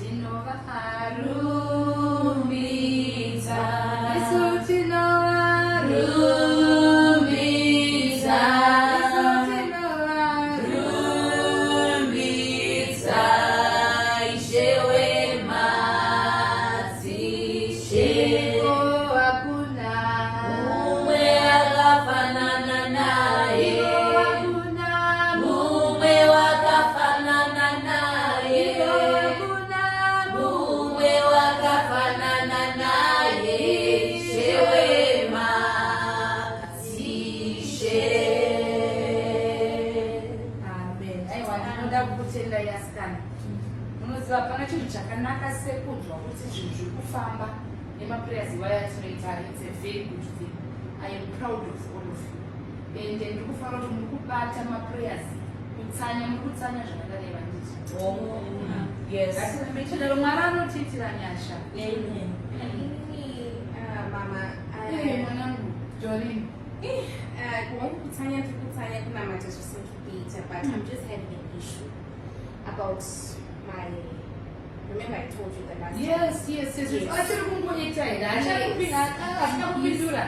tinovarumbidza, isu tinovarumbidza, tinovarumbidza, Ishe wemadzishe. hakuna Mumwe akafanana naye, mumwe wakafanana naye, mumwe wakafanana naye, Ishe wemadzishe. Amen. Aiwa, ndinoda kukutenda yasikana. Munoziva pana chinhu chakanaka sekunzwa kuti zvinhu zviri kufamba nemaprayers waya tinoita. It's a very good thing. I am proud of all of you. And ndiri kufanira kuti muri kubata maprayers kutsanya, muri kutsanya zvakadai vanditi. Yes. Chero Mwari anotiitira nyasha. Amen. Mama, Mwanangu Doreen. kutsanya kuna mata zvisikuita, but I'm just having an issue about my. Remember I told you the last time? Yes. Achiri kungoita here. Achakupindura.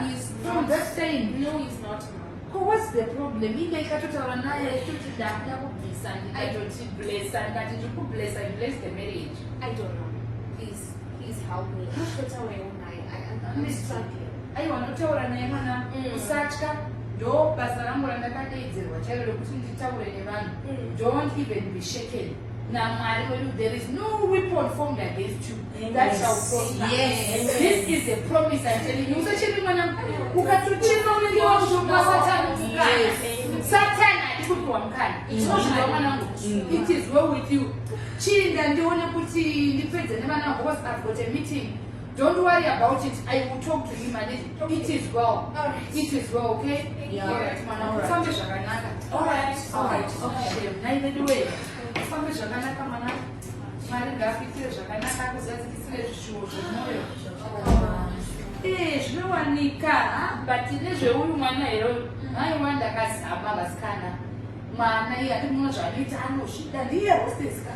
From that time. No, he's not, Mom. What's the problem? Inge ikatotaura naye kuti ndakuda kubvisa ndikatoti blessa ndikati ndiri kublessa you bless the marriage. I don't know. Please help me. I'm struggling. Aiwa, ndotaura naye mwana, usatya. Ndo basa rangu randakadaidzirwa chairo rekuti nditaure nevanhu. Don't even be shaken. naMwari wedu, there is no weapon formed against you that shall prosper. Yes. This is a promise I'm telling you. Usachini mwana ukatuchima wengi wa kushukua Satani mkana. Satani alikuwa mkana. Sio mwanangu. It is well with you. Chinda ndione kuti ndipedze nevana because I've got a meeting. Don't worry about it. I will talk to him and it is well. It is well, okay? Yeah. Alright, mwana. Fambe zvakanaka. Alright. Okay. Naime duwe. Fambe zvakanaka mwana. Mwari ngakuitire zvakanaka kuzadzikisire zvishuwo zvemwoyo. Zvinowanika. But nezveuyu mwana here, aiwa ndakazama vasikana. Mwana iye atimuona zvanoita anosvida ndiye hostess ka.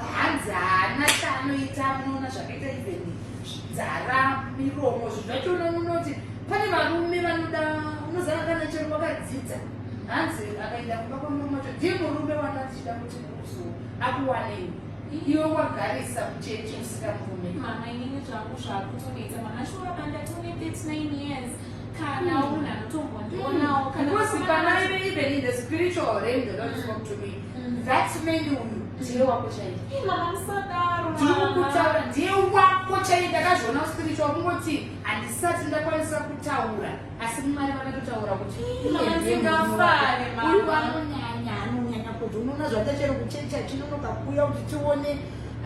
Hanzi haana chaanoita munoona zvakaita even nzara miromo zvachoona munoti pane varume vanoda unozana kana chero wakadzidza hanzi akaenda kumba kwamurume wacho ndiye murume wanatichida kuti uzo akuwanei iwe wagarisa kuchechi usingamurume. Mama, inini zvangu zvakutoita makashora banda tone 39 years kana una mutombo ndionawo kana because kana even in the spiritual realm the Lord spoke to me that man ndiye wako chaiko. Mama musadaro Ndikutaura ndiye wako chaiko. Ndakazviona spiritual kungoti handisati ndakwanisa kutaura asi Mwari vakatotaura kuti mama ndingafare uyu mama anonyanya kuti unoona zvatachero kuchecha chinonoka kuuya kuti tione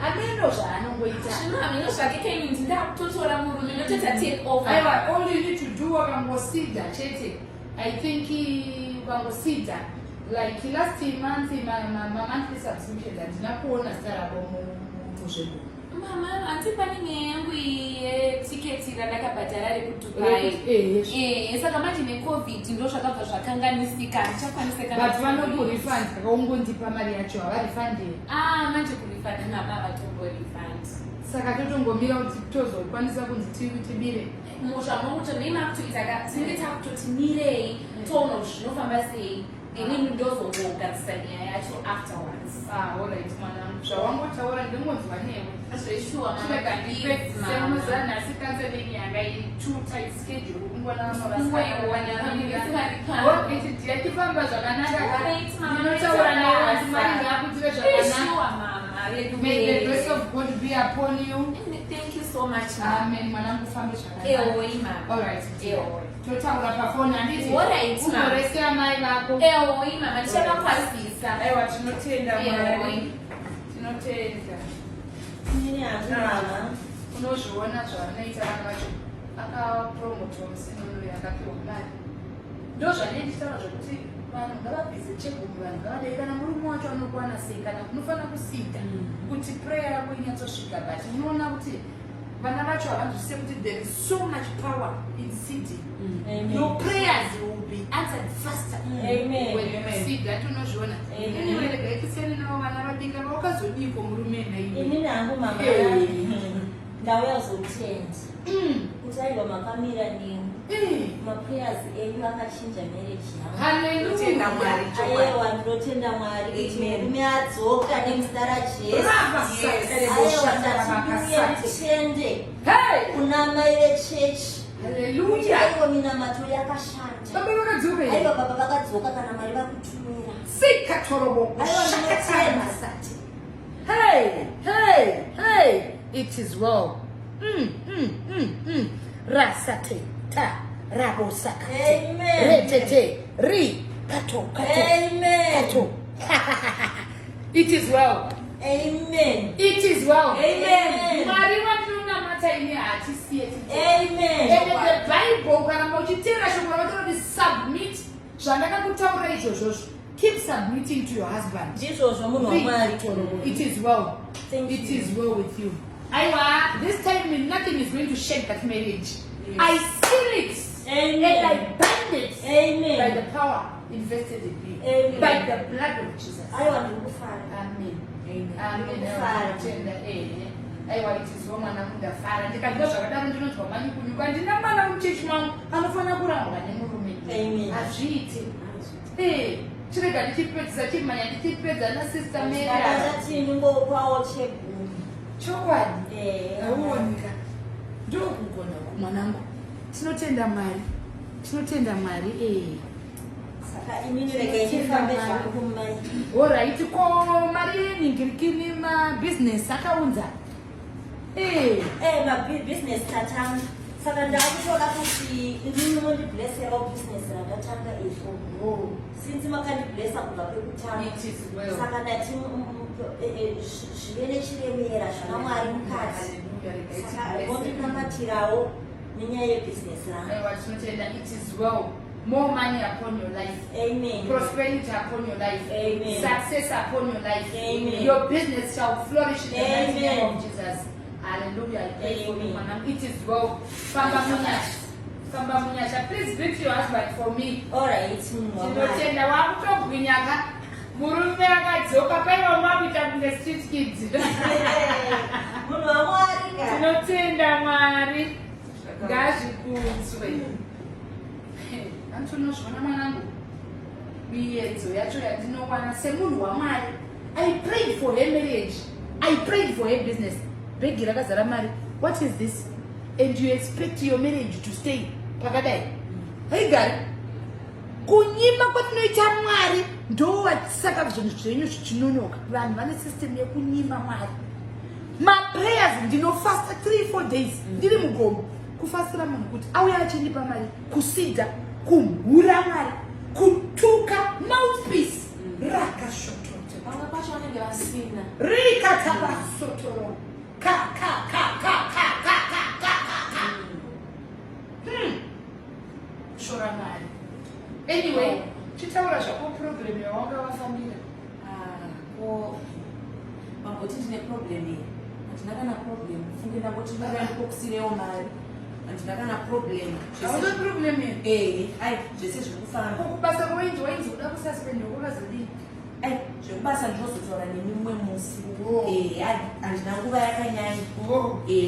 ameno zvaanongoita. zvino zvake kenyu ndindakutotora murume notota take over. Aiwa, all you need to do wakangosida chete. I think ukangosida like last month my monthly subscription handina kuona zita rako muzvebo. Mama, hatipani nyaya yangu yetiketi randakabhadhara rekuDubai. Saka manje neCovid ndo zvakabva zvakanganisika. Ndichakwanisika. But vanokurefund vakaungondipa mari yacho havarefandi. Manje kurefund mama vatomborefund. Saka totongomira kuti tozokwanisa kunzi tibire. Zvamauto nemakutoita tinenge takutoti mirei toona kuti zvinofamba sei. Inini ndozongogarisisa nyaya yacho afterwards. Alright mwanangu. Zvawangotaura ndingonzwa newe. Zveshuwa mama. Nhasi counseling yanga too tight schedule kungona ndiyachifamba zvakanaka. Ndinotaura newe asi Mwari ngaakutire zvakanaka. May the grace of God be upon you. Thank you so much, Mama. Amen. Mwanangu fambe zvakanaka. Mama. Alright. Totaura pafoni handiti. Alright, Mama. Unoresea mai vako. Mama, ndichakakwazisa. Aiwa, tinotenda Mwari. Tinotenda. Unozviona zvavanoita vana vacho akapromotwa musinono yakapiwa mari. Ndo zvanenditaura zvokuti vanhu ngavabvise chegumi, vanhu ngavadai kana murume wacho anokwana sei kana kunofanira kusika kuti prayer yako inyatsosvika. But unoona kuti vana vacho havanzwisise kuti there is so much power in seeding. Amen. Your prayers will be answered faster. Amen. When you seed that unozviona. Anyway, regai kusiyana navo vana vadika vakazodiko murume naiwe. Inini hangu mama ndauya kuzotenda kuti aiwa makamira nemi maprayers enyu akachinja marriage yangu. Hallelujah. Aiwa ndinotenda Mwari kuti murume adzoka nemuzita raJesu. Aiwa ndatiuye mutende kuna mai vechechi. Hallelujah. Aiwa minamato yakashanda. Baba vakadzoka here. Aiwa baba vakadzoka kana Mwari vakutumira. Sika torobo. Aiwa ndinotenda. Hey. It is well. Rasate ta rabo sakate. Amen. Retete ri kato. Amen. Kato. It is well. Amen. It is well. Amen. Mwari watuna mata ine atisiye. Amen. And the Bible kana mochitira shoko rakati submit. Zvandakakutaura izvozvo. Keep submitting to your husband. Ndizvozvo munhu waMwari. It is well. Thank It you. is well with you. Aiwa, this time nothing is going to shake that marriage. Yes. I seal it. Amen. And I bind it. Amen. By the power invested in me. Amen. By the blood of Jesus. Aiwa ndikufara. Amen. Amen. Aiwa, it is well mwana mundafara. Ndikadya zvakadaro ndinonzwa mani kunyuka. Ndina mwana muchechi wangu anofana kurangwa nemurume. Amen. Hazviite. Chirega ndichipedzisa chimhanya ndichipedza nasista Mary. Ndakati ndingopawo chegumi. Chokwadi. Auonika. Ndokugona kumwanangu. Tinotenda Mwari. Saka imini regai ndifambe zvangu kumai. Alright, ko mari ningirikini ma business akaunza. Business tatanga. Saka ndakutoda kuti ndinomublessera business ratatanga izvo. Since makandiblessa kubva kwekutanga. It is well. Saka ndati zvive nechiremera zvana Mwari mukati. Saka mondinamatirawo nenyaya yebusiness rangu. It is well. More money upon your life. Amen. Prosperity upon your life. Amen. Success upon your life. Amen. Your business shall flourish in the mighty name Amen. of Jesus. Hallelujah. I pray for you, Amen. madam. It is well. Famba Munyasha. Please greet your husband for me. Alright, munhu waMwari. Tinotenda wakutogwinyaka. Murume akadzoka paiwa mwakuita kunge street kids. Munhu waMwari. Tinotenda Mwari. Ngazvikudzwe. Antonozvona mwanangu. Miyedzo yacho yandinowana semunhu waMwari. I prayed for her marriage. I prayed for her business. Begi rakazara mari. What is this? And you expect your marriage to stay pakadai? Hey gari. Kunyima kwatinoita Mwari ndo saka zvinhu zvenyu zvichinonoka. Vanhu vane system yekunyima Mwari. My prayers ndinofasta 3-4 days. Ndiri mugomo. Kufasira munhu kuti auya achindipa mari, kusida, kumhura Mwari, kutuka mouthpiece. Rakashotote. Vamwe pacho vanenge vasina. Rikatabasotoro. Ka. Shora Mwari. Anyway, chitaura zvako problem yawanga wafambira. Vangoti ndine problem here. Handina kana problem. Funge ndangoti ndakaenda kokusirewo mari. Handina kana problem. Hauna problem here? Ai, zvese zvikufamba. Kubasa kwainzi uda kususpend wakazodini? Ai, zvekubasa ndinozotaura nemimwe musi. Ai, handina nguva yakanyanya.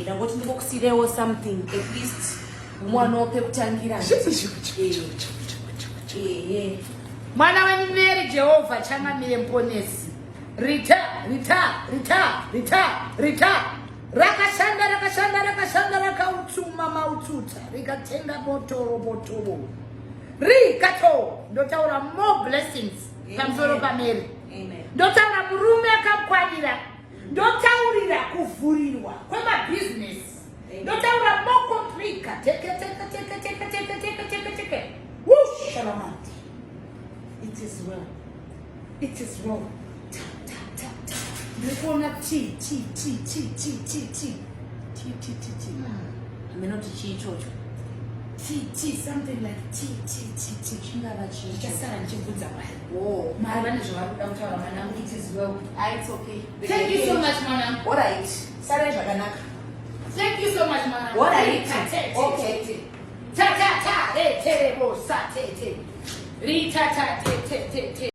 Ndangoti ndikokusirewo something at least umwana wopekutangira. Mwana wenyu Mary Jehovah changamire mponesi. Rita. Rakashanda rakautuma maututa. Rikatenga botoro. Rikato. Ndotaura more blessings. Pamusoro paMary. Ndotaura murume akakwanira. Ndotaurira kuvhurirwa kwemabusiness. Ndotaura more complete. Teke. Whoosh, shalamati. It is well. Ta. Ndikona T. Aminoti chichocho. T, something like T. Chingava chicho. Chasara nchibvunza Mwari. Mwari vane zvavakuda kutaura mwanangu. It is well. It's okay. Thank you so much, mwanangu. Alright. Sare zvakanaka. Thank you so much, man. What are you eating? Okay. Ta ta ta, re te re bo sa te te. Ri ta ta te te te te.